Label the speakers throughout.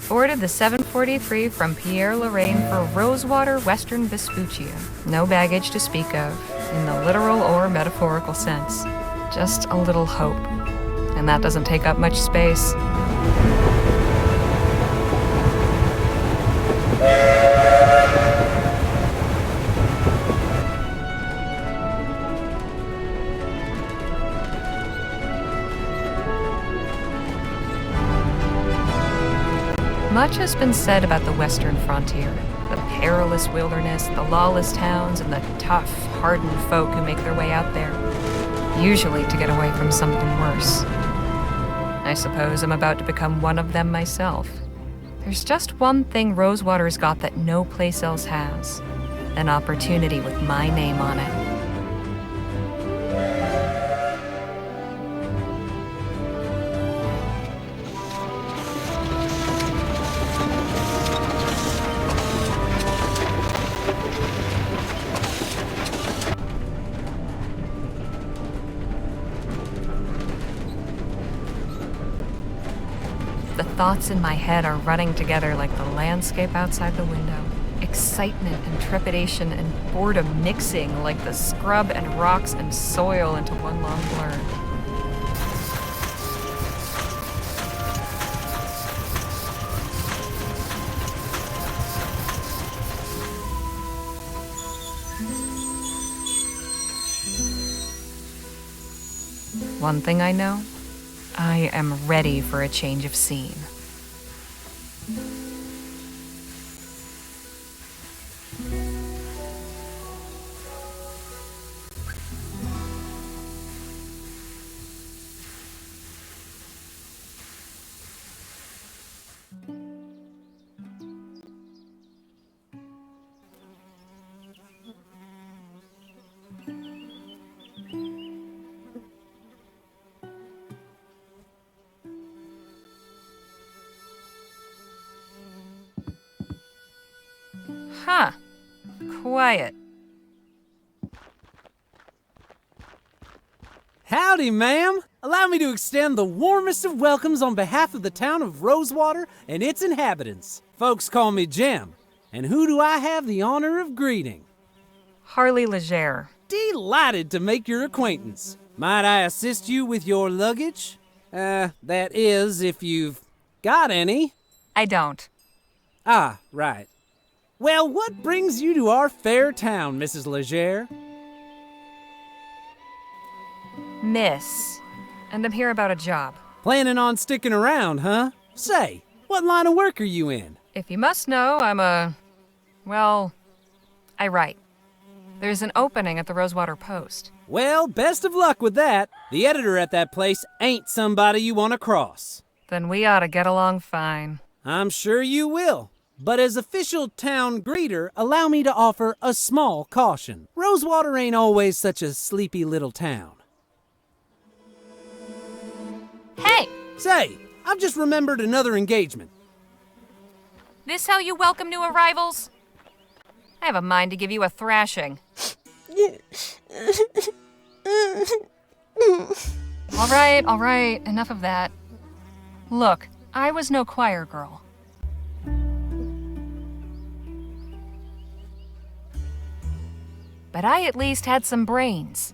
Speaker 1: Boarded the 743 from Pierre-Lorraine for Rosewater, Western Vespuccia. No baggage to speak of, in the literal or metaphorical sense. Just a little hope. And that doesn't take up much space. Much has been said about the western frontier, the perilous wilderness, the lawless towns, and the tough, hardened folk who make their way out there, usually to get away from something worse. I suppose I'm about to become one of them myself. There's just one thing Rosewater's got that no place else has, an opportunity with my name on it. The thoughts in my head are running together like the landscape outside the window. Excitement and trepidation and boredom mixing like the scrub and rocks and soil into one long blur. One thing I know, I am ready for a change of scene. Huh. Quiet.
Speaker 2: Howdy, ma'am. Allow me to extend the warmest of welcomes on behalf of the town of Rosewater and its inhabitants. Folks call me Jim. And who do I have the honor of greeting?
Speaker 1: Harley Legere.
Speaker 2: Delighted to make your acquaintance. Might I assist you with your luggage? That is, if you've got any.
Speaker 1: I don't.
Speaker 2: Ah, right. Well, what brings you to our fair town, Mrs. Legere?
Speaker 1: Miss. And I'm here about a job.
Speaker 2: Planning on sticking around, huh? Say, what line of work are you in?
Speaker 1: If you must know, well, I write. There's an opening at the Rosewater Post.
Speaker 2: Well, best of luck with that. The editor at that place ain't somebody you want to cross.
Speaker 1: Then we ought to get along fine.
Speaker 2: I'm sure you will. But as official town greeter, allow me to offer a small caution. Rosewater ain't always such a sleepy little town.
Speaker 1: Hey!
Speaker 2: Say, I've just remembered another engagement.
Speaker 1: This how you welcome new arrivals? I have a mind to give you a thrashing. All right, enough of that. Look, I was no choir girl. But I at least had some brains.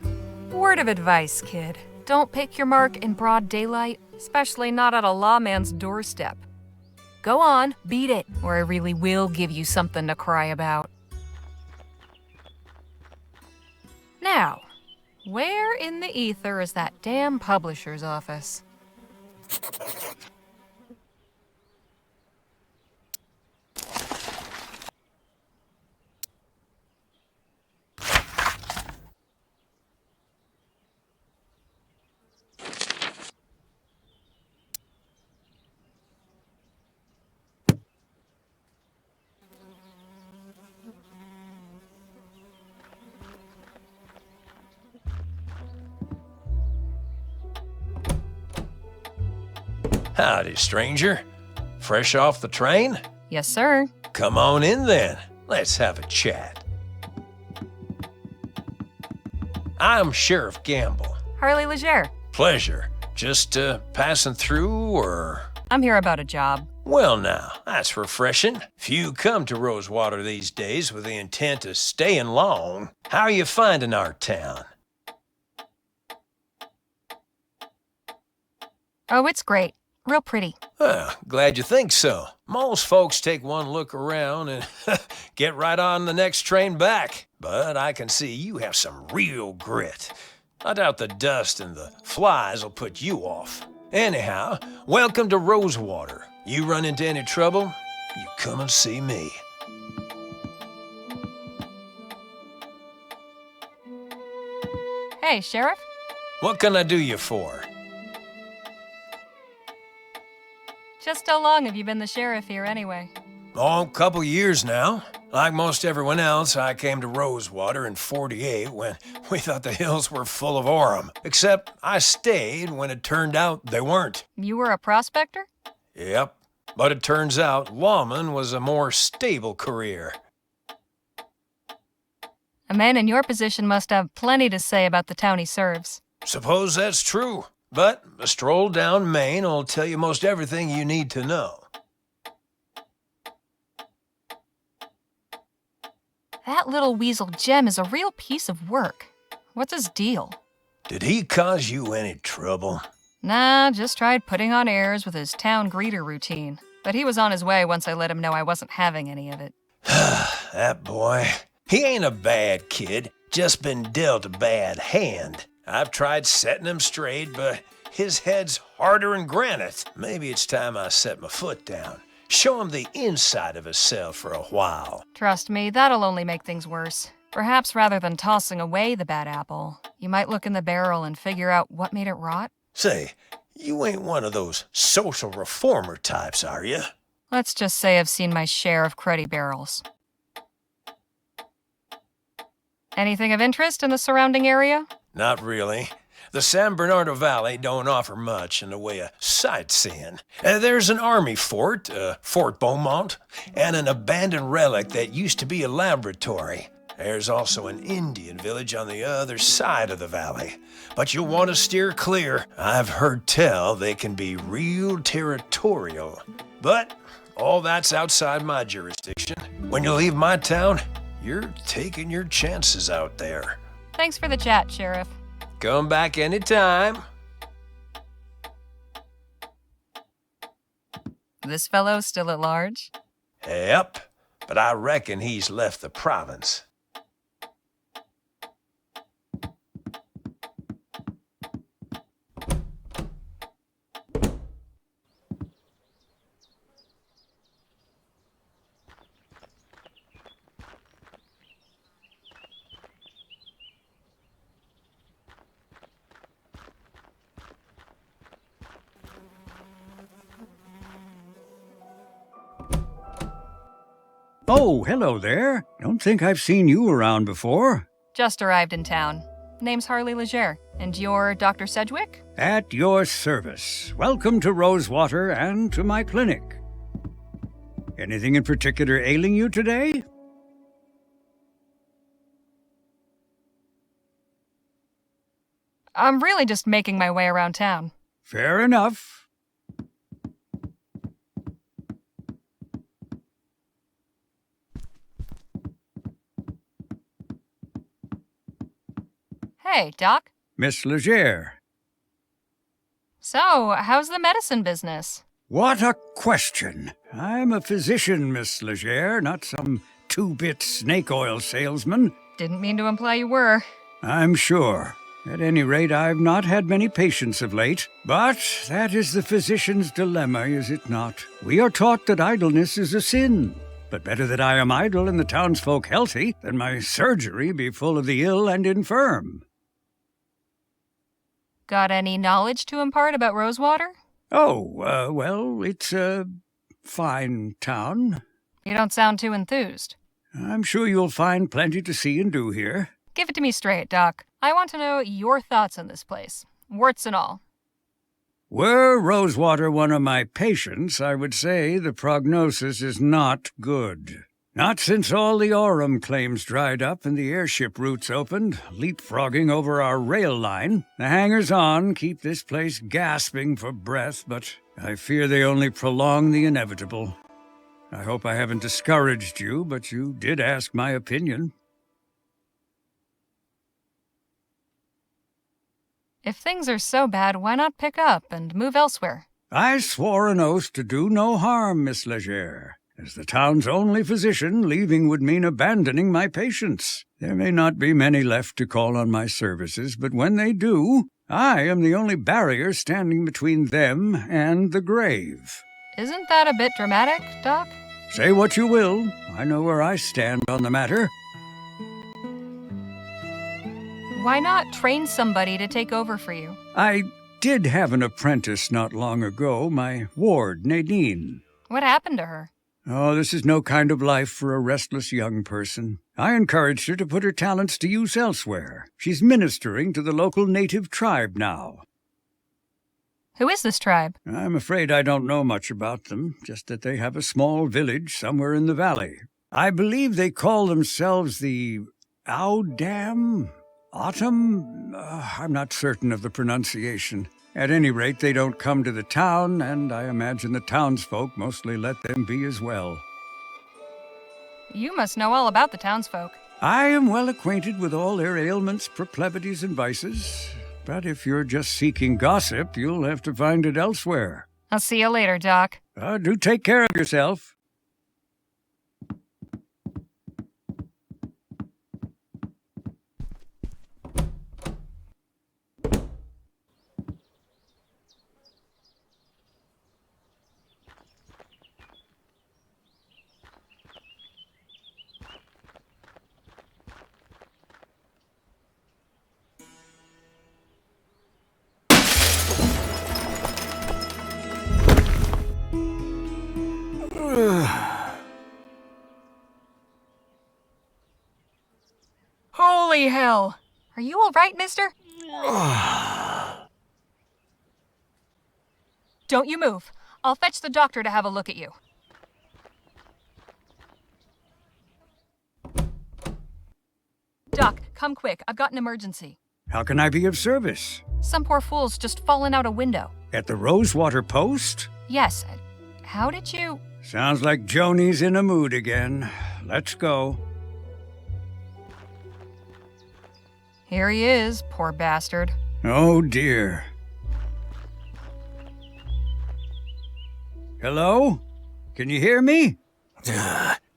Speaker 1: Word of advice, kid. Don't pick your mark in broad daylight, especially not at a lawman's doorstep. Go on, beat it, or I really will give you something to cry about. Now, where in the ether is that damn publisher's office?
Speaker 3: Howdy, stranger. Fresh off the train?
Speaker 1: Yes, sir.
Speaker 3: Come on in then. Let's have a chat. I'm Sheriff Gamble.
Speaker 1: Harley Legere.
Speaker 3: Pleasure. Just passing through, or?
Speaker 1: I'm here about a job.
Speaker 3: Well now, that's refreshing. Few come to Rosewater these days with the intent of staying long. How are you finding our town?
Speaker 1: Oh, it's great. Real pretty.
Speaker 3: Well, glad you think so. Most folks take one look around and get right on the next train back. But I can see you have some real grit. I doubt the dust and the flies will put you off. Anyhow, welcome to Rosewater. You run into any trouble, you come and see me.
Speaker 1: Hey, Sheriff?
Speaker 3: What can I do you for?
Speaker 1: Just how long have you been the sheriff here anyway?
Speaker 3: Oh, a couple years now. Like most everyone else, I came to Rosewater in '48 when we thought the hills were full of Orem. Except I stayed when it turned out they weren't.
Speaker 1: You were a prospector?
Speaker 3: Yep. But it turns out lawman was a more stable career.
Speaker 1: A man in your position must have plenty to say about the town he serves.
Speaker 3: Suppose that's true. But a stroll down Main will tell you most everything you need to know.
Speaker 1: That little weasel Jem is a real piece of work. What's his deal?
Speaker 3: Did he cause you any trouble?
Speaker 1: Nah, just tried putting on airs with his town greeter routine. But he was on his way once I let him know I wasn't having any of it.
Speaker 3: That boy. He ain't a bad kid, just been dealt a bad hand. I've tried setting him straight, but his head's harder than granite. Maybe it's time I set my foot down. Show him the inside of his cell for a while.
Speaker 1: Trust me, that'll only make things worse. Perhaps rather than tossing away the bad apple, you might look in the barrel and figure out what made it rot.
Speaker 3: Say, you ain't one of those social reformer types, are you?
Speaker 1: Let's just say I've seen my share of cruddy barrels. Anything of interest in the surrounding area?
Speaker 3: Not really. The San Bernardino Valley don't offer much in the way of sightseeing. There's an army fort, Fort Beaumont, and an abandoned relic that used to be a laboratory. There's also an Indian village on the other side of the valley. But you'll want to steer clear. I've heard tell they can be real territorial. But all that's outside my jurisdiction. When you leave my town, you're taking your chances out there.
Speaker 1: Thanks for the chat, Sheriff.
Speaker 3: Come back anytime.
Speaker 1: This fellow's still at large?
Speaker 3: Yep, but I reckon he's left the province.
Speaker 4: Oh, hello there. Don't think I've seen you around before.
Speaker 1: Just arrived in town. Name's Harley Leger. And you're Dr. Sedgwick?
Speaker 4: At your service. Welcome to Rosewater and to my clinic. Anything in particular ailing you today?
Speaker 1: I'm really just making my way around town.
Speaker 4: Fair enough.
Speaker 1: Hey, Doc.
Speaker 4: Miss Leger.
Speaker 1: So, how's the medicine business?
Speaker 4: What a question. I'm a physician, Miss Leger, not some two-bit snake oil salesman.
Speaker 1: Didn't mean to imply you were.
Speaker 4: I'm sure. At any rate, I've not had many patients of late. But that is the physician's dilemma, is it not? We are taught that idleness is a sin. But better that I am idle and the townsfolk healthy than my surgery be full of the ill and infirm.
Speaker 1: Got any knowledge to impart about Rosewater?
Speaker 4: Oh, well, it's a fine town.
Speaker 1: You don't sound too enthused.
Speaker 4: I'm sure you'll find plenty to see and do here.
Speaker 1: Give it to me straight, Doc. I want to know your thoughts on this place. Warts and all.
Speaker 4: Were Rosewater one of my patients, I would say the prognosis is not good. Not since all the Aurum claims dried up and the airship routes opened, leapfrogging over our rail line. The hangers-on keep this place gasping for breath, but I fear they only prolong the inevitable. I hope I haven't discouraged you, but you did ask my opinion.
Speaker 1: If things are so bad, why not pick up and move elsewhere?
Speaker 4: I swore an oath to do no harm, Miss Legere. As the town's only physician, leaving would mean abandoning my patients. There may not be many left to call on my services, but when they do, I am the only barrier standing between them and the grave.
Speaker 1: Isn't that a bit dramatic, Doc?
Speaker 4: Say what you will. I know where I stand on the matter.
Speaker 1: Why not train somebody to take over for you?
Speaker 4: I did have an apprentice not long ago, my ward, Nadine.
Speaker 1: What happened to her?
Speaker 4: Oh, this is no kind of life for a restless young person. I encouraged her to put her talents to use elsewhere. She's ministering to the local native tribe now.
Speaker 1: Who is this tribe?
Speaker 4: I'm afraid I don't know much about them, just that they have a small village somewhere in the valley. I believe they call themselves the Audam? Autumn? I'm not certain of the pronunciation. At any rate, they don't come to the town, and I imagine the townsfolk mostly let them be as well.
Speaker 1: You must know all about the townsfolk.
Speaker 4: I am well acquainted with all their ailments, proclivities, and vices. But if you're just seeking gossip, you'll have to find it elsewhere.
Speaker 1: I'll see you later, Doc.
Speaker 4: Do take care of yourself.
Speaker 1: Holy hell! Are you all right, mister? Don't you move. I'll fetch the doctor to have a look at you. Doc, come quick. I've got an emergency.
Speaker 4: How can I be of service?
Speaker 1: Some poor fool's just fallen out a window.
Speaker 4: At the Rosewater Post?
Speaker 1: Yes. How did you...
Speaker 4: Sounds like Joni's in a mood again. Let's go.
Speaker 1: Here he is, poor bastard.
Speaker 4: Oh, dear. Hello? Can you hear me?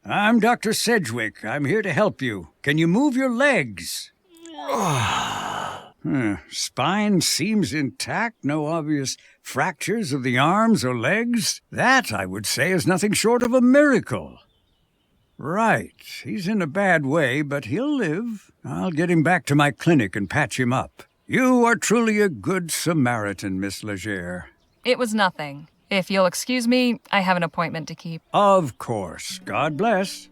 Speaker 4: I'm Dr. Sedgwick. I'm here to help you. Can you move your legs? Spine seems intact. No obvious fractures of the arms or legs. That, I would say, is nothing short of a miracle. Right. He's in a bad way, but he'll live. I'll get him back to my clinic and patch him up. You are truly a good Samaritan, Miss Legere.
Speaker 1: It was nothing. If you'll excuse me, I have an appointment to keep.
Speaker 4: Of course. God bless.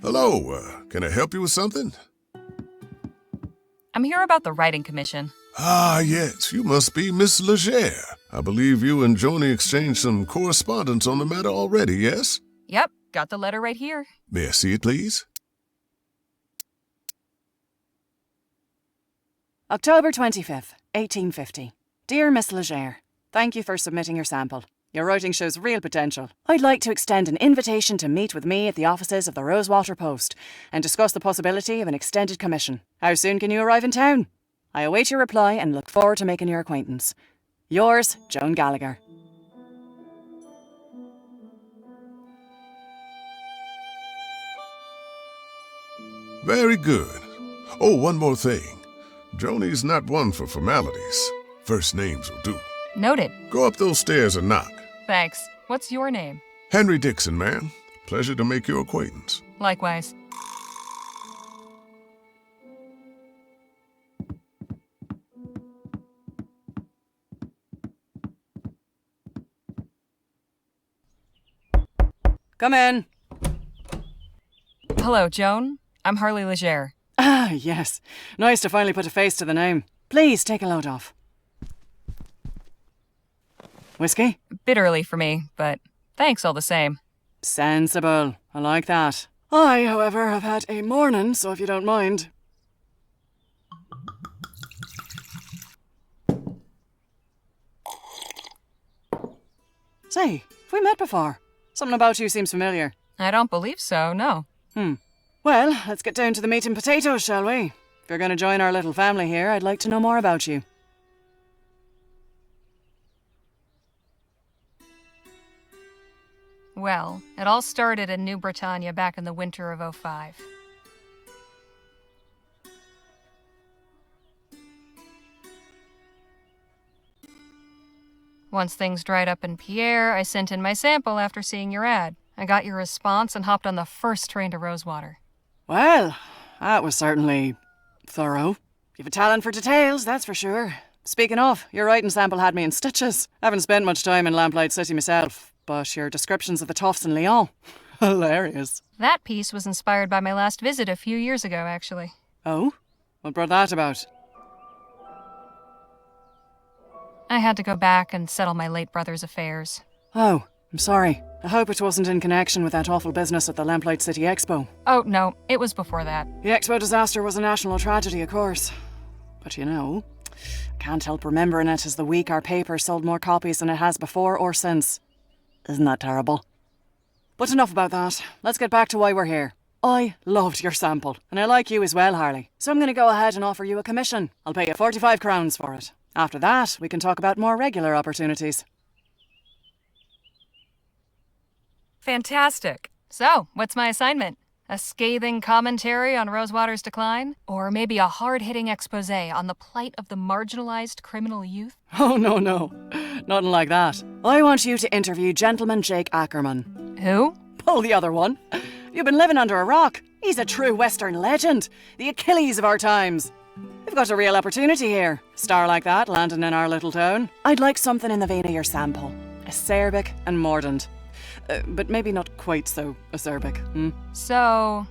Speaker 5: Hello, can I help you with something?
Speaker 1: I'm here about the writing commission.
Speaker 5: Ah, yes, you must be Miss Legere. I believe you and Joni exchanged some correspondence on the matter already, yes?
Speaker 1: Yep, got the letter right here.
Speaker 5: May I see it, please?
Speaker 6: October 25th, 1850. Dear Miss Legere, thank you for submitting your sample. Your writing shows real potential. I'd like to extend an invitation to meet with me at the offices of the Rosewater Post and discuss the possibility of an extended commission. How soon can you arrive in town? I await your reply and look forward to making your acquaintance. Yours, Joan Gallagher.
Speaker 5: Very good. Oh, one more thing. Joni's not one for formalities. First names will do.
Speaker 1: Noted.
Speaker 5: Go up those stairs and knock.
Speaker 1: Thanks. What's your name?
Speaker 5: Henry Dixon, ma'am. Pleasure to make your acquaintance.
Speaker 1: Likewise.
Speaker 6: Come in.
Speaker 1: Hello, Joan. I'm Harley Legere.
Speaker 6: Ah, yes. Nice to finally put a face to the name. Please take a load off. Whiskey?
Speaker 1: Bit early for me, but thanks all the same.
Speaker 6: Sensible. I like that. I, however, have had a morning, so if you don't mind. Say, have we met before? Something about you seems familiar.
Speaker 1: I don't believe so, no.
Speaker 6: Well, let's get down to the meat and potatoes, shall we? If you're going to join our little family here, I'd like to know more about you.
Speaker 1: Well, it all started in New Britannia back in the winter of '05. Once things dried up in Pierre, I sent in my sample after seeing your ad. I got your response and hopped on the first train to Rosewater.
Speaker 6: Well, that was certainly thorough. You've a talent for details, that's for sure. Speaking of, your writing sample had me in stitches. I haven't spent much time in Lamplight City myself, but your descriptions of the toughs in Lyon, hilarious.
Speaker 1: That piece was inspired by my last visit a few years ago, actually.
Speaker 6: Oh? What brought that about?
Speaker 1: I had to go back and settle my late brother's affairs.
Speaker 6: Oh, I'm sorry. I hope it wasn't in connection with that awful business at the Lamplight City Expo.
Speaker 1: Oh, no, it was before that.
Speaker 6: The Expo disaster was a national tragedy, of course. But you know, I can't help remembering it as the week our paper sold more copies than it has before or since. Isn't that terrible? But enough about that. Let's get back to why we're here. I loved your sample, and I like you as well, Harley. So I'm going to go ahead and offer you a commission. I'll pay you 45 crowns for it. After that, we can talk about more regular opportunities.
Speaker 1: Fantastic. So, what's my assignment? A scathing commentary on Rosewater's decline? Or maybe a hard-hitting expose on the plight of the marginalized criminal youth?
Speaker 6: Oh, no. Nothing like that. I want you to interview Gentleman Jake Ackerman.
Speaker 1: Who?
Speaker 6: Pull the other one. You've been living under a rock. He's a true Western legend. The Achilles of our times. We've got a real opportunity here. A star like that landing in our little town. I'd like something in the vein of your sample. Acerbic and mordant. But maybe not quite so acerbic.
Speaker 1: So,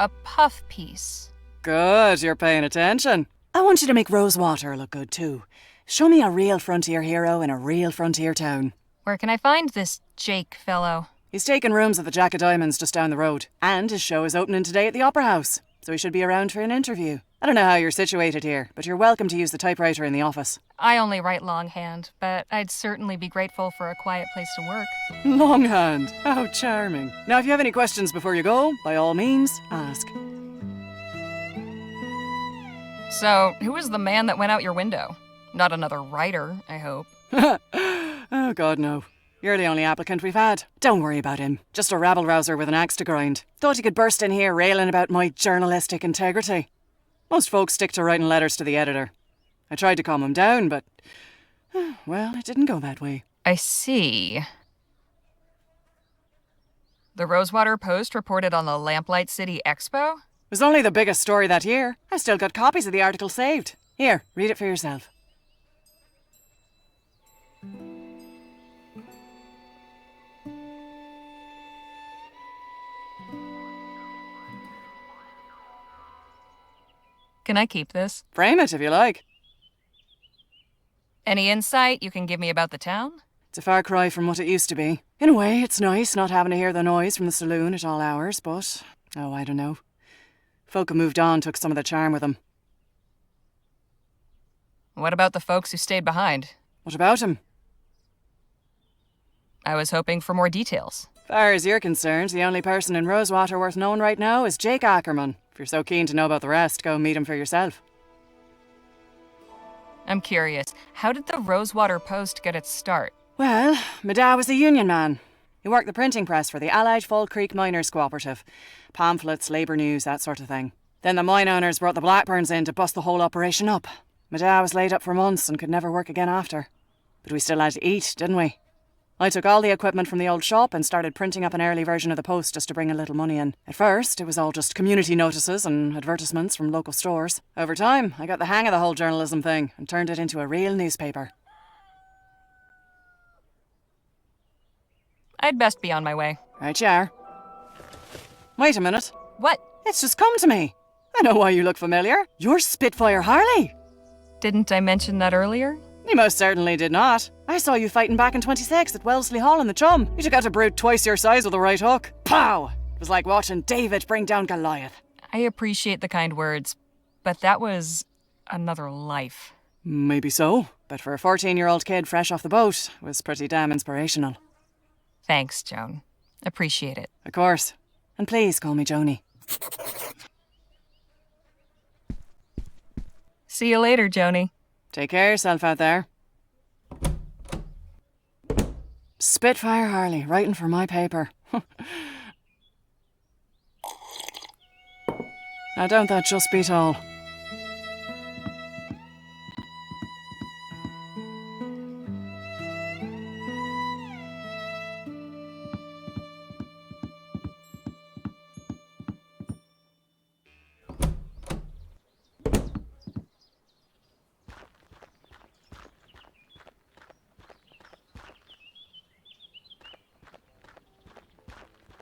Speaker 1: a puff piece.
Speaker 6: Good, you're paying attention. I want you to make Rosewater look good too. Show me a real frontier hero in a real frontier town.
Speaker 1: Where can I find this Jake fellow?
Speaker 6: He's taking rooms at the Jack of Diamonds just down the road. And his show is opening today at the Opera House. So he should be around for an interview. I don't know how you're situated here, but you're welcome to use the typewriter in the office.
Speaker 1: I only write longhand, but I'd certainly be grateful for a quiet place to work.
Speaker 6: Longhand. How charming. Now, if you have any questions before you go, by all means, ask.
Speaker 1: So, who was the man that went out your window? Not another writer, I hope.
Speaker 6: Oh, God, no. You're the only applicant we've had. Don't worry about him. Just a rabble-rouser with an axe to grind. Thought he could burst in here railing about my journalistic integrity. Most folks stick to writing letters to the editor. I tried to calm him down, but... well, it didn't go that way.
Speaker 1: I see. The Rosewater Post reported on the Lamplight City Expo?
Speaker 6: It was only the biggest story that year. I still got copies of the article saved. Here, read it for yourself.
Speaker 1: Can I keep this?
Speaker 6: Frame it if you like.
Speaker 1: Any insight you can give me about the town?
Speaker 6: It's a far cry from what it used to be. In a way, it's nice not having to hear the noise from the saloon at all hours, but... oh, I don't know. Folk who moved on took some of the charm with them.
Speaker 1: What about the folks who stayed behind?
Speaker 6: What about him?
Speaker 1: I was hoping for more details.
Speaker 6: Far as you're concerned, the only person in Rosewater worth knowing right now is Jake Ackerman. If you're so keen to know about the rest, go meet him for yourself.
Speaker 1: I'm curious, how did the Rosewater Post get its start?
Speaker 6: Well, my dad was a union man. He worked the printing press for the Allied Fall Creek Miners Cooperative. Pamphlets, labour news, that sort of thing. Then the mine owners brought the Blackburns in to bust the whole operation up. My dad was laid up for months and could never work again after. But we still had to eat, didn't we? I took all the equipment from the old shop and started printing up an early version of the Post just to bring a little money in. At first, it was all just community notices and advertisements from local stores. Over time, I got the hang of the whole journalism thing and turned it into a real newspaper.
Speaker 1: I'd best be on my way.
Speaker 6: Right you are. Wait a minute.
Speaker 1: What?
Speaker 6: It's just come to me. I know why you look familiar. You're Spitfire Harley.
Speaker 1: Didn't I mention that earlier?
Speaker 6: You most certainly did not. I saw you fighting back in 26 at Wellesley Hall in the Chum. You took out a brute twice your size with a right hook. Pow! It was like watching David bring down Goliath.
Speaker 1: I appreciate the kind words, but that was another life.
Speaker 6: Maybe so, but for a 14-year-old kid fresh off the boat, it was pretty damn inspirational.
Speaker 1: Thanks, Joan. Appreciate it.
Speaker 6: Of course. And please call me Joni.
Speaker 1: See you later, Joni.
Speaker 6: Take care of yourself out there. Spitfire Harley, writing for my paper. Now don't that just beat all?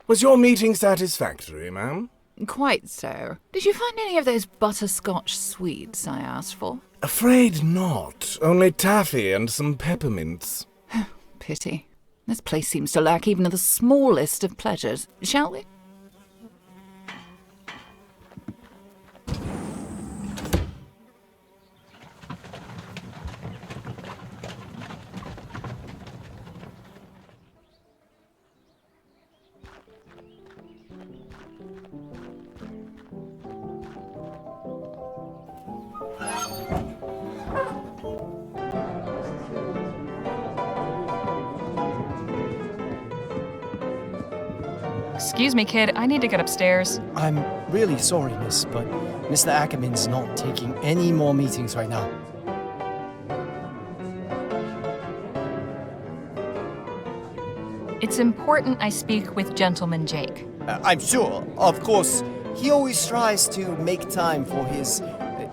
Speaker 7: Was your meeting satisfactory, ma'am?
Speaker 8: Quite so. Did you find any of those butterscotch sweets I asked for?
Speaker 7: Afraid not. Only taffy and some peppermints.
Speaker 8: Pity. This place seems to lack even the smallest of pleasures. Shall we?
Speaker 1: Excuse me, kid. I need to get upstairs.
Speaker 9: I'm really sorry, miss, but Mr. Ackerman's not taking any more meetings right now.
Speaker 1: It's important I speak with Gentleman Jake.
Speaker 9: I'm sure. Of course, he always tries to make time for his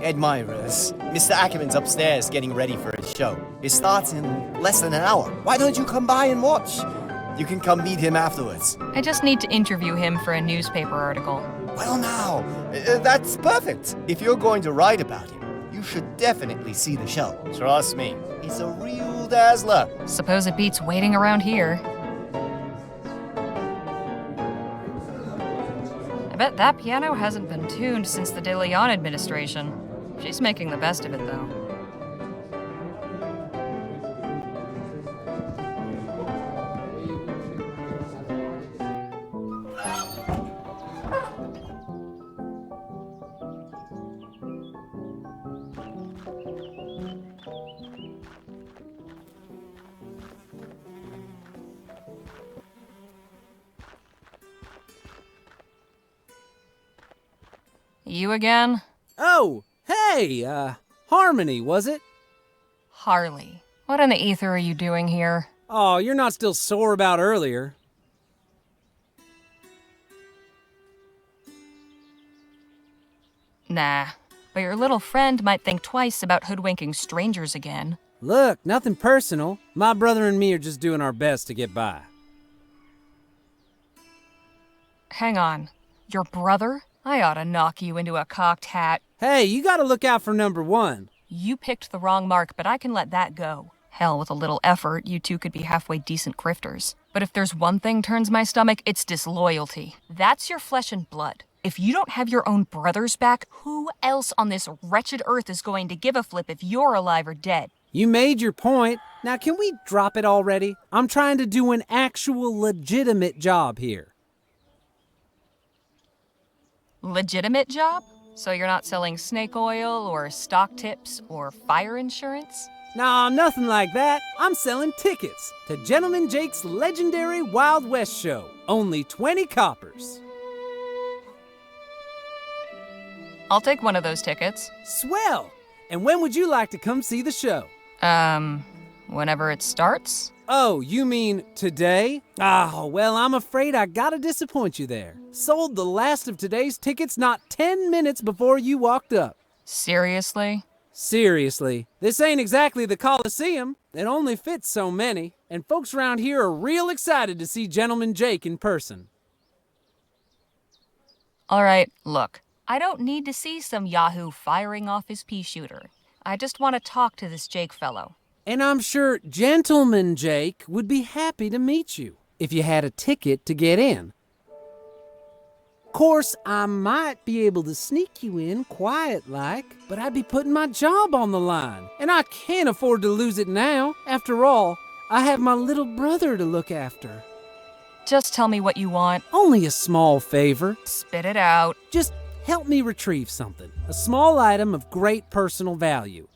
Speaker 9: admirers. Mr. Ackerman's upstairs getting ready for his show. It starts in less than an hour. Why don't you come by and watch? You can come meet him afterwards.
Speaker 1: I just need to interview him for a newspaper article.
Speaker 9: Well now, that's perfect. If you're going to write about him, you should definitely see the show. Trust me, he's a real dazzler.
Speaker 1: Suppose it beats waiting around here. I bet that piano hasn't been tuned since the De Leon administration. She's making the best of it, though. You again?
Speaker 2: Oh, hey, Harmony, was it?
Speaker 1: Harley. What in the ether are you doing here?
Speaker 2: Oh, you're not still sore about earlier.
Speaker 1: Nah, but your little friend might think twice about hoodwinking strangers again.
Speaker 2: Look, nothing personal. My brother and me are just doing our best to get by.
Speaker 1: Hang on. Your brother? I ought to knock you into a cocked hat.
Speaker 2: Hey, you gotta look out for number one.
Speaker 1: You picked the wrong mark, but I can let that go. Hell, with a little effort, you two could be halfway decent grifters. But if there's one thing turns my stomach, it's disloyalty. That's your flesh and blood. If you don't have your own brothers back, who else on this wretched earth is going to give a flip if you're alive or dead?
Speaker 2: You made your point. Now can we drop it already? I'm trying to do an actual legitimate job here.
Speaker 1: Legitimate job? So you're not selling snake oil or stock tips or fire insurance?
Speaker 2: Nah, nothing like that. I'm selling tickets to Gentleman Jake's legendary Wild West show. Only 20 coppers.
Speaker 1: I'll take one of those tickets.
Speaker 2: Swell! And when would you like to come see the show?
Speaker 1: Whenever it starts?
Speaker 2: Oh, you mean today? Ah, well, I'm afraid I gotta disappoint you there. Sold the last of today's tickets not 10 minutes before you walked up.
Speaker 1: Seriously?
Speaker 2: Seriously, this ain't exactly the Coliseum. It only fits so many, and folks around here are real excited to see Gentleman Jake in person.
Speaker 1: All right, look. I don't need to see some yahoo firing off his pea shooter. I just want to talk to this Jake fellow.
Speaker 2: And I'm sure Gentleman Jake would be happy to meet you if you had a ticket to get in. Course, I might be able to sneak you in quiet-like, but I'd be putting my job on the line, and I can't afford to lose it now. After all, I have my little brother to look after.
Speaker 1: Just tell me what you want.
Speaker 2: Only a small favor.
Speaker 1: Spit it out.
Speaker 2: Just help me retrieve something. A small item of great personal value.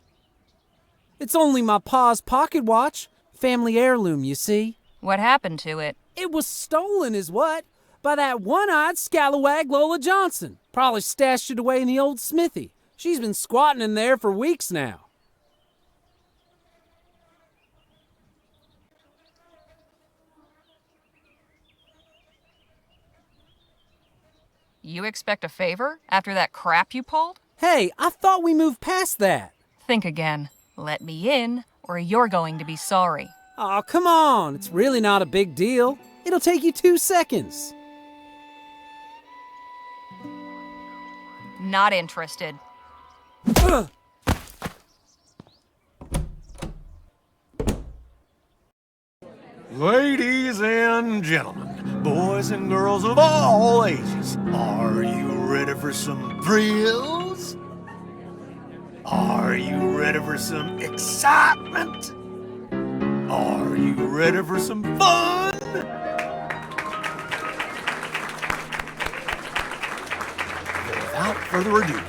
Speaker 2: It's only my pa's pocket watch. Family heirloom, you see.
Speaker 1: What happened to it?
Speaker 2: It was stolen is what? By that one-eyed scalawag Lola Johnson. Probably stashed it away in the old smithy. She's been squatting in there for weeks now.
Speaker 1: You expect a favor after that crap you pulled?
Speaker 2: Hey, I thought we moved past that.
Speaker 1: Think again. Let me in, or you're going to be sorry.
Speaker 2: Aw, come on. It's really not a big deal. It'll take you 2 seconds.
Speaker 1: Not interested.
Speaker 10: Ladies and gentlemen, boys and girls of all ages, are you ready for some thrills? Are you ready for some excitement? Are you ready for some fun? Without further ado,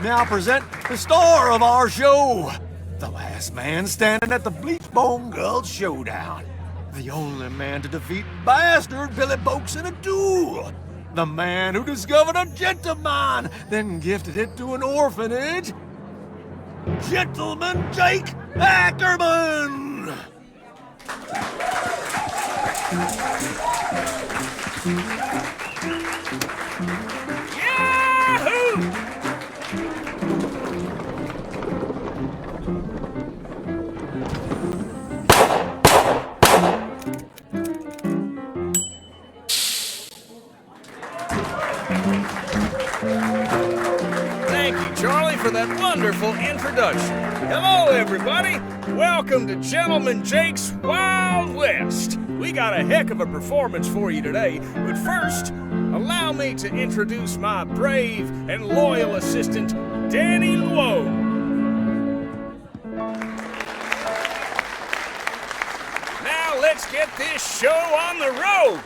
Speaker 10: now present the star of our show, the last man standing at the Bleachbone Gulch Showdown. The only man to defeat Bastard Billy Boakes in a duel. The man who discovered a gentleman, then gifted it to an orphanage. Gentleman Jake Ackerman! Yahoo!
Speaker 11: Thank you, Charlie, for that wonderful introduction. Hello, everybody. Welcome to Gentleman Jake's Wild West. We got a heck of a performance for you today, but first, allow me to introduce my brave and loyal assistant, Danny Luo. Now let's get this show on the road.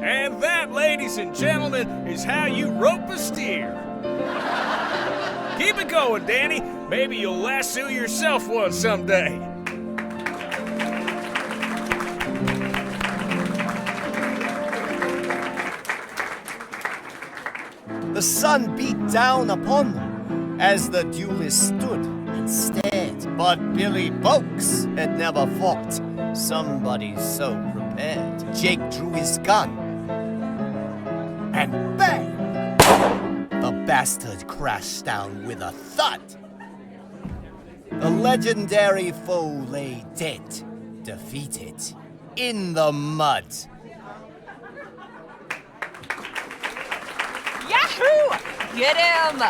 Speaker 11: And that, ladies and gentlemen, is how you rope a steer. Keep it going, Danny. Maybe you'll lasso yourself one someday.
Speaker 9: The sun beat down upon them as the duelists stood and stared. But Billy Boakes had never fought somebody so prepared. Jake drew his gun. And bang! The bastard crashed down with a thud. The legendary foe lay dead, defeated, in the mud.
Speaker 1: Yahoo! Get him!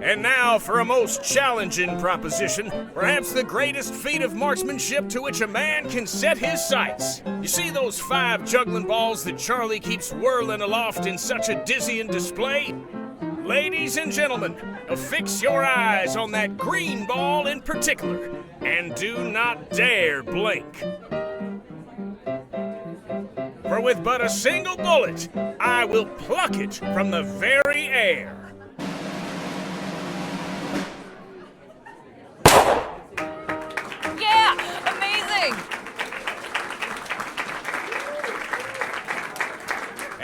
Speaker 11: And now for a most challenging proposition, perhaps the greatest feat of marksmanship to which a man can set his sights. You see those 5 juggling balls that Charlie keeps whirling aloft in such a dizzying display? Ladies and gentlemen, affix your eyes on that green ball in particular, and do not dare blink. For with but a single bullet, I will pluck it from the very air.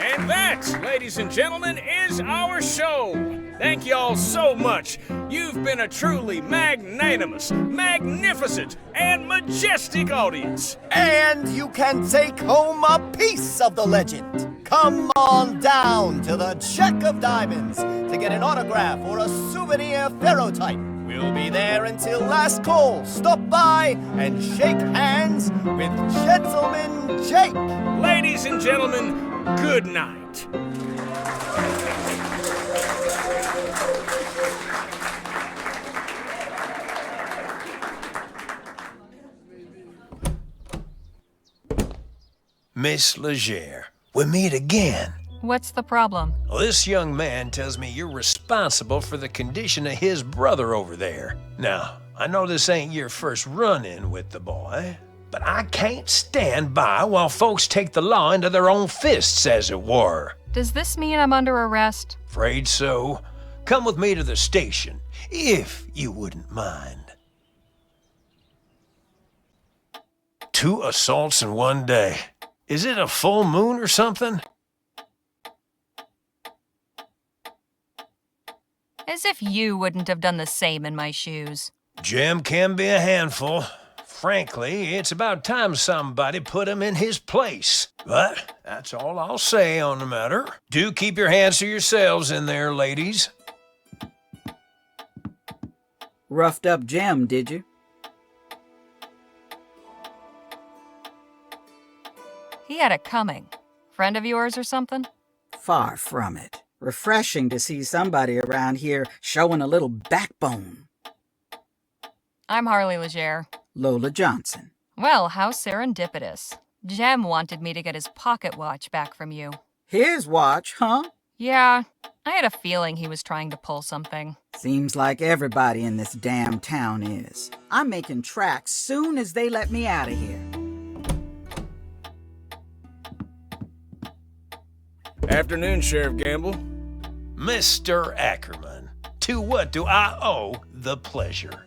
Speaker 11: And that, ladies and gentlemen, is our show. Thank y'all so much. You've been a truly magnanimous, magnificent, and majestic audience.
Speaker 9: And you can take home a piece of the legend. Come on down to the Jack of Diamonds to get an autograph or a souvenir ferrotype. We'll be there until last call. Stop by and shake hands with Gentleman Jake.
Speaker 11: Ladies and gentlemen, good night.
Speaker 4: it.
Speaker 3: Miss Legere, we meet again.
Speaker 1: What's the problem?
Speaker 3: Well, this young man tells me you're responsible for the condition of his brother over there. Now, I know this ain't your first run-in with the boy, but I can't stand by while folks take the law into their own fists, as it were.
Speaker 1: Does this mean I'm under arrest?
Speaker 3: Afraid so. Come with me to the station, if you wouldn't mind. 2 assaults in one day. Is it a full moon or something?
Speaker 1: As if you wouldn't have done the same in my shoes.
Speaker 3: Jim can be a handful. Frankly, it's about time somebody put him in his place. But that's all I'll say on the matter. Do keep your hands to yourselves in there, ladies.
Speaker 12: Roughed up Jim, did you?
Speaker 1: He had it coming. Friend of yours or something?
Speaker 12: Far from it. Refreshing to see somebody around here showing a little backbone.
Speaker 1: I'm Harley Legere.
Speaker 12: Lola Johnson.
Speaker 1: Well, how serendipitous. Jem wanted me to get his pocket watch back from you.
Speaker 12: His watch, huh?
Speaker 1: Yeah, I had a feeling he was trying to pull something.
Speaker 12: Seems like everybody in this damn town is. I'm making tracks soon as they let me out of here.
Speaker 11: Afternoon, Sheriff Gamble.
Speaker 3: Mr. Ackerman, to what do I owe the pleasure?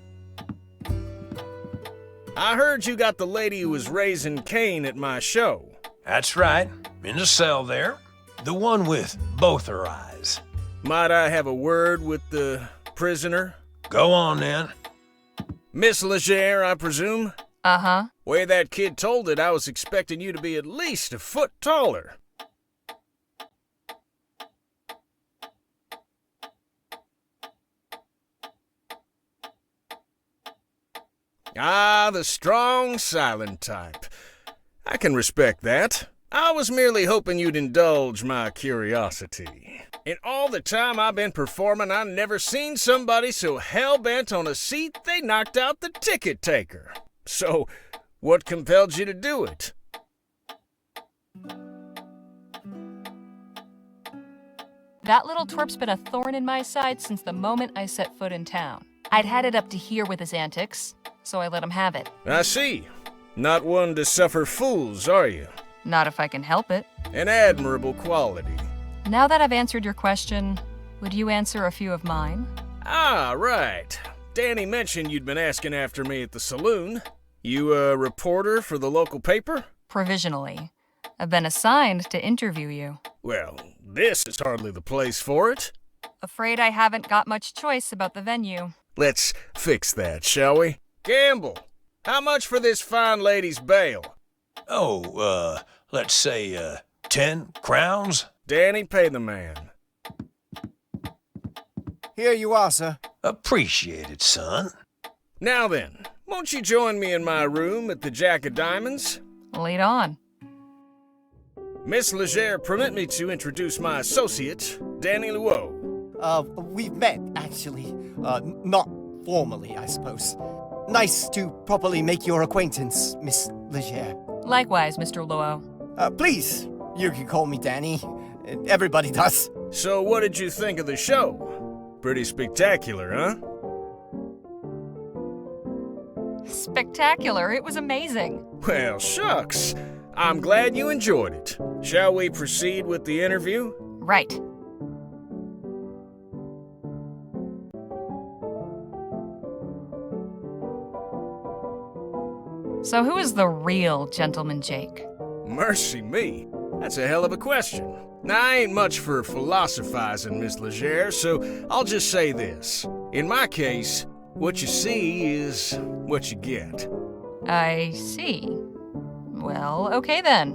Speaker 11: I heard you got the lady who was raising Cain at my show.
Speaker 3: That's right, in the cell there. The one with both her eyes.
Speaker 11: Might I have a word with the prisoner?
Speaker 3: Go on, then.
Speaker 11: Miss Legere, I presume?
Speaker 1: Uh-huh.
Speaker 11: Way that kid told it, I was expecting you to be at least a foot taller. Ah, the strong, silent type. I can respect that. I was merely hoping you'd indulge my curiosity. In all the time I've been performing, I've never seen somebody so hell-bent on a seat they knocked out the ticket taker. So, what compelled you to do it?
Speaker 1: That little twerp's been a thorn in my side since the moment I set foot in town. I'd had it up to here with his antics, so I let him have it.
Speaker 11: I see. Not one to suffer fools, are you?
Speaker 1: Not if I can help it.
Speaker 11: An admirable quality.
Speaker 1: Now that I've answered your question, would you answer a few of mine?
Speaker 11: Ah, right. Danny mentioned you'd been asking after me at the saloon. You a reporter for the local paper?
Speaker 1: Provisionally. I've been assigned to interview you.
Speaker 11: Well, this is hardly the place for it.
Speaker 1: Afraid I haven't got much choice about the venue.
Speaker 11: Let's fix that, shall we? Gamble, how much for this fine lady's bail?
Speaker 3: Oh, let's say, 10 crowns?
Speaker 11: Danny, pay the man.
Speaker 9: Here you are, sir.
Speaker 3: Appreciate it, son.
Speaker 11: Now then, won't you join me in my room at the Jack of Diamonds?
Speaker 1: Lead on.
Speaker 11: Miss Legere, permit me to introduce my associate, Danny Luo.
Speaker 9: We've met, actually. Not formally, I suppose. Nice to properly make your acquaintance, Miss Legere.
Speaker 1: Likewise, Mr. Luo.
Speaker 9: Please, you can call me Danny. Everybody does.
Speaker 11: So what did you think of the show? Pretty spectacular, huh?
Speaker 1: Spectacular. It was amazing.
Speaker 11: Well, shucks. I'm glad you enjoyed it. Shall we proceed with the interview?
Speaker 1: Right. So who is the real Gentleman Jake?
Speaker 11: Mercy me. That's a hell of a question. Now, I ain't much for philosophizing, Miss Legere, so I'll just say this. In my case, what you see is what you get.
Speaker 1: I see. Well, okay then.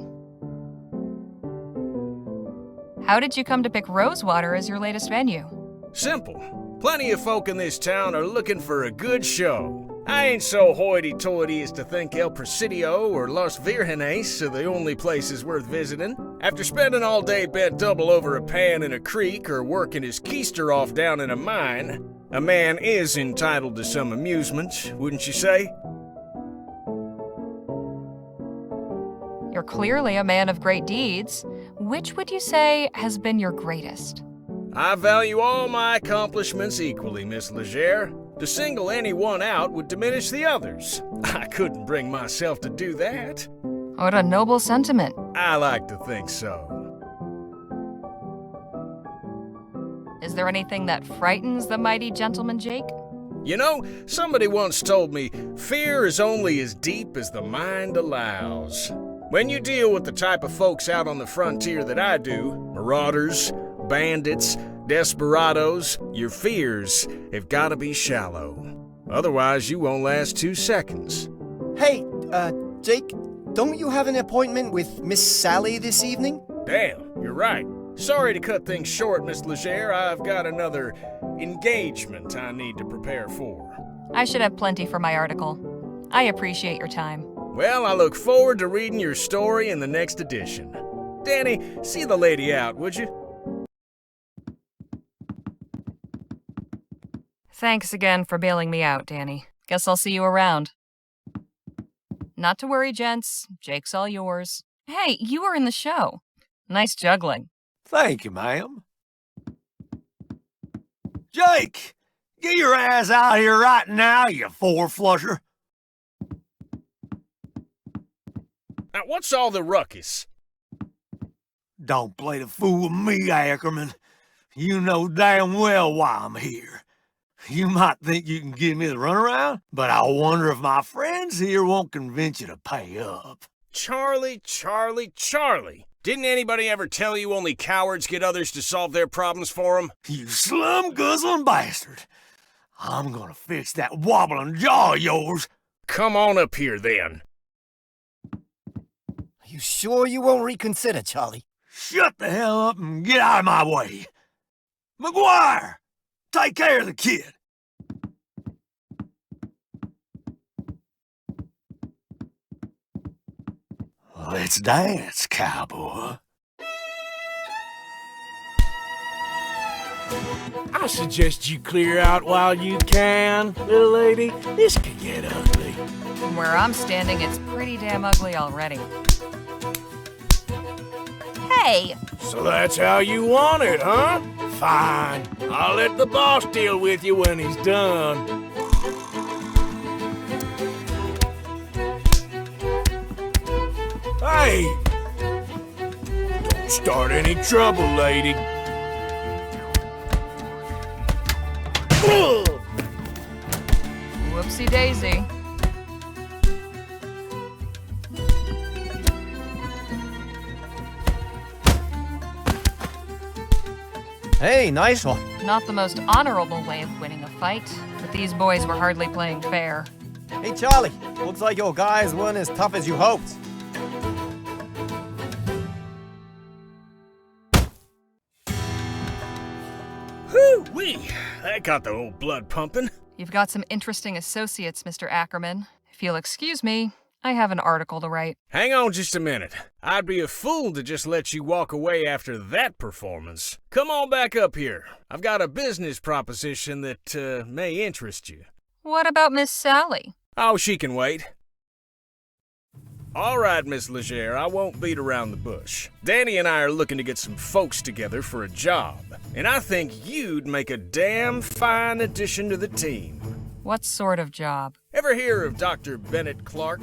Speaker 1: How did you come to pick Rosewater as your latest venue?
Speaker 11: Simple. Plenty of folk in this town are looking for a good show. I ain't so hoity-toity as to think El Presidio or Los Virgenes are the only places worth visiting. After spending all day bent double over a pan in a creek or working his keister off down in a mine, a man is entitled to some amusement, wouldn't you say?
Speaker 1: You're clearly a man of great deeds. Which would you say has been your greatest?
Speaker 11: I value all my accomplishments equally, Miss Legere. To single any one out would diminish the others. I couldn't bring myself to do that.
Speaker 1: What a noble sentiment.
Speaker 11: I like to think so.
Speaker 1: Is there anything that frightens the mighty gentleman Jake?
Speaker 11: You know, somebody once told me, fear is only as deep as the mind allows. When you deal with the type of folks out on the frontier that I do, marauders, bandits, desperados, your fears have got to be shallow. Otherwise, you won't last 2 seconds.
Speaker 9: Hey, Jake, don't you have an appointment with Miss Sally this evening?
Speaker 11: Damn, you're right. Sorry to cut things short, Miss Legere. I've got another engagement I need to prepare for.
Speaker 1: I should have plenty for my article. I appreciate your time.
Speaker 11: Well, I look forward to reading your story in the next edition. Danny, see the lady out, would you?
Speaker 1: Thanks again for bailing me out, Danny. Guess I'll see you around. Not to worry, gents. Jake's all yours. Hey, you were in the show. Nice juggling.
Speaker 10: Thank you, ma'am. Jake! Get your ass out here right now, you four-flusher.
Speaker 11: Now, what's all the ruckus?
Speaker 10: Don't play the fool with me, Ackerman. You know damn well why I'm here. You might think you can give me the runaround, but I wonder if my friends here won't convince you to pay up.
Speaker 11: Charlie. Didn't anybody ever tell you only cowards get others to solve their problems for them?
Speaker 10: You slum-guzzling bastard. I'm gonna fix that wobbling jaw of yours.
Speaker 11: Come on up here, then.
Speaker 9: Are you sure you won't reconsider, Charlie?
Speaker 10: Shut the hell up and get out of my way. McGuire, take care of the kid. Let's dance, cowboy.
Speaker 13: I suggest you clear out while you can, little lady. This could get ugly.
Speaker 1: From where I'm standing, it's pretty damn ugly already. Hey!
Speaker 13: So that's how you want it, huh? Fine. I'll let the boss deal with you when he's done. Hey! Don't start any trouble, lady.
Speaker 1: Whoopsie daisy.
Speaker 9: Hey, nice one.
Speaker 1: Not the most honorable way of winning a fight, but these boys were hardly playing fair.
Speaker 9: Hey, Charlie. Looks like your guys weren't as tough as you hoped.
Speaker 11: Whoo-wee! That got the old blood pumping.
Speaker 1: You've got some interesting associates, Mr. Ackerman. If you'll excuse me, I have an article to write.
Speaker 11: Hang on just a minute. I'd be a fool to just let you walk away after that performance. Come on back up here. I've got a business proposition that may interest you.
Speaker 1: What about Miss Sally?
Speaker 11: Oh, she can wait. All right, Miss Legere, I won't beat around the bush. Danny and I are looking to get some folks together for a job, and I think you'd make a damn fine addition to the team.
Speaker 1: What sort of job?
Speaker 11: Ever hear of Dr. Bennett Clark?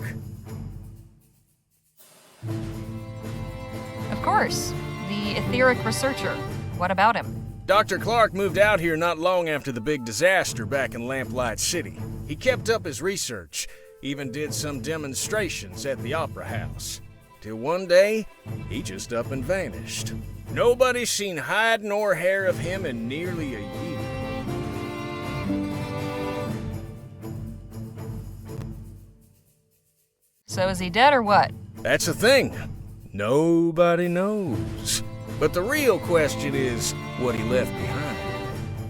Speaker 1: Of course. The etheric researcher. What about him?
Speaker 11: Dr. Clark moved out here not long after the big disaster back in Lamplight City. He kept up his research, even did some demonstrations at the Opera House. Till one day, he just up and vanished. Nobody's seen hide nor hair of him in nearly a year.
Speaker 1: So is he dead or what?
Speaker 11: That's the thing. Nobody knows. But the real question is what he left behind.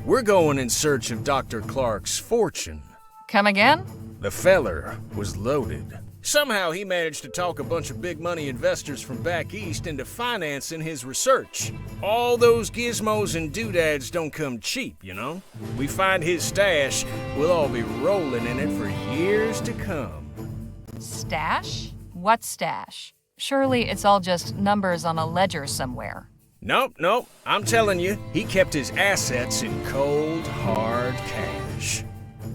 Speaker 11: We're going in search of Dr. Clark's fortune.
Speaker 1: Come again?
Speaker 11: The feller was loaded. Somehow he managed to talk a bunch of big money investors from back east into financing his research. All those gizmos and doodads don't come cheap, you know? We find his stash, we'll all be rolling in it for years to come.
Speaker 1: Stash? What stash? Surely it's all just numbers on a ledger somewhere.
Speaker 11: Nope. I'm telling you, he kept his assets in cold, hard cash.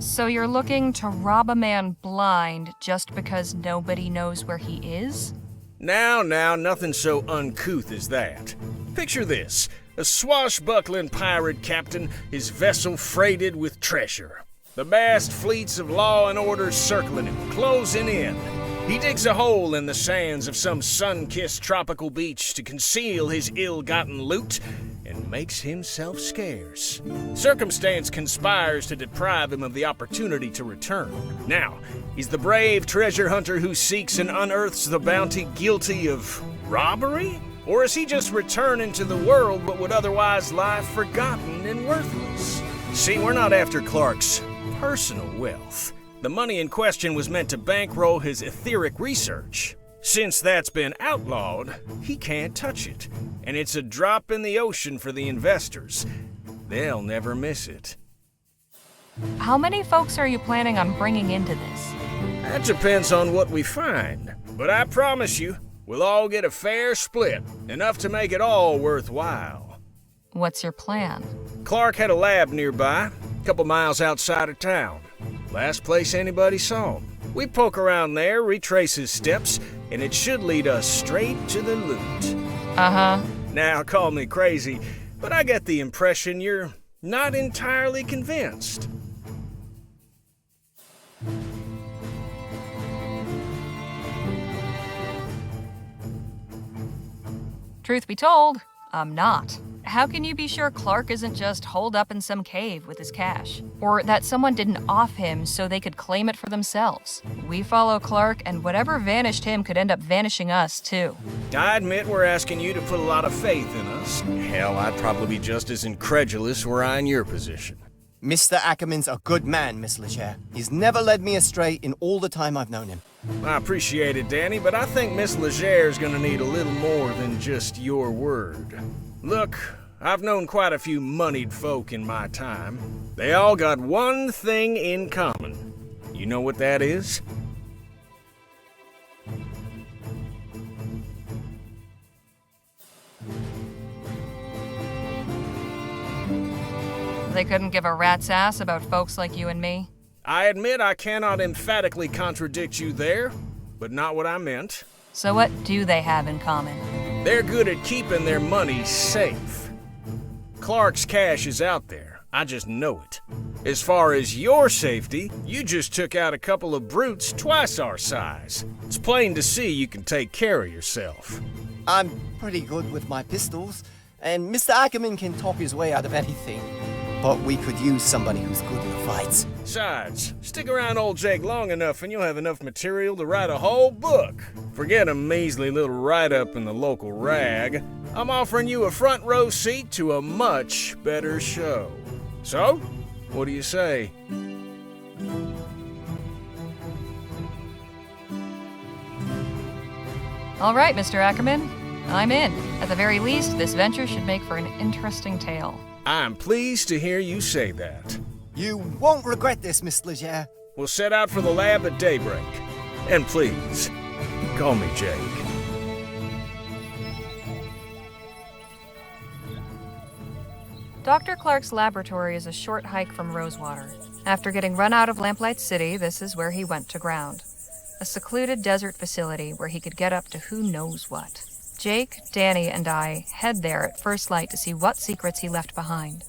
Speaker 1: So you're looking to rob a man blind just because nobody knows where he is?
Speaker 11: Now, nothing so uncouth as that. Picture this, a swashbuckling pirate captain, his vessel freighted with treasure. The vast fleets of law and order circling him, closing in. He digs a hole in the sands of some sun-kissed tropical beach to conceal his ill-gotten loot and makes himself scarce. Circumstance conspires to deprive him of the opportunity to return. Now, he's the brave treasure hunter who seeks and unearths the bounty guilty of robbery? Or is he just returning to the world what would otherwise lie forgotten and worthless? See, we're not after Clark's personal wealth. The money in question was meant to bankroll his etheric research. Since that's been outlawed, he can't touch it. And it's a drop in the ocean for the investors. They'll never miss it.
Speaker 1: How many folks are you planning on bringing into this?
Speaker 11: That depends on what we find. But I promise you, we'll all get a fair split, enough to make it all worthwhile.
Speaker 1: What's your plan?
Speaker 11: Clark had a lab nearby, a couple miles outside of town. Last place anybody saw him. We poke around there, retrace his steps, and it should lead us straight to the loot.
Speaker 1: Uh-huh.
Speaker 11: Now, call me crazy, but I get the impression you're not entirely convinced.
Speaker 1: Truth be told, I'm not. How can you be sure Clark isn't just holed up in some cave with his cash? Or that someone didn't off him so they could claim it for themselves? We follow Clark, and whatever vanished him could end up vanishing us, too.
Speaker 11: I admit we're asking you to put a lot of faith in us. Hell, I'd probably be just as incredulous were I in your position.
Speaker 9: Mr. Ackerman's a good man, Miss Leger. He's never led me astray in all the time I've known him.
Speaker 11: I appreciate it, Danny, but I think Miss Leger's gonna need a little more than just your word. Look, I've known quite a few moneyed folk in my time. They all got one thing in common. You know what that is?
Speaker 1: They couldn't give a rat's ass about folks like you and me?
Speaker 11: I admit I cannot emphatically contradict you there, but not what I meant.
Speaker 1: So what do they have in common?
Speaker 11: They're good at keeping their money safe. Clark's cash is out there. I just know it. As far as your safety, you just took out a couple of brutes twice our size. It's plain to see you can take care of yourself.
Speaker 9: I'm pretty good with my pistols, and Mr. Ackerman can talk his way out of anything. But we could use somebody who's good in the fights.
Speaker 11: Besides, stick around old Jake long enough and you'll have enough material to write a whole book. Forget a measly little write-up in the local rag. I'm offering you a front row seat to a much better show. So, what do you say?
Speaker 1: All right, Mr. Ackerman. I'm in. At the very least, this venture should make for an interesting tale.
Speaker 11: I'm pleased to hear you say that.
Speaker 9: You won't regret this, Miss Leger.
Speaker 11: We'll set out for the lab at daybreak. And please, call me Jake.
Speaker 1: Dr. Clark's laboratory is a short hike from Rosewater. After getting run out of Lamplight City, this is where he went to ground. A secluded desert facility where he could get up to who knows what. Jake, Danny, and I head there at first light to see what secrets he left behind.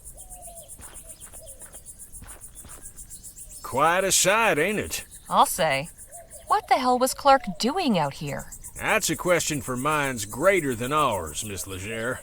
Speaker 11: Quite a sight, ain't it?
Speaker 1: I'll say. What the hell was Clark doing out here?
Speaker 11: That's a question for minds greater than ours, Miss Leger.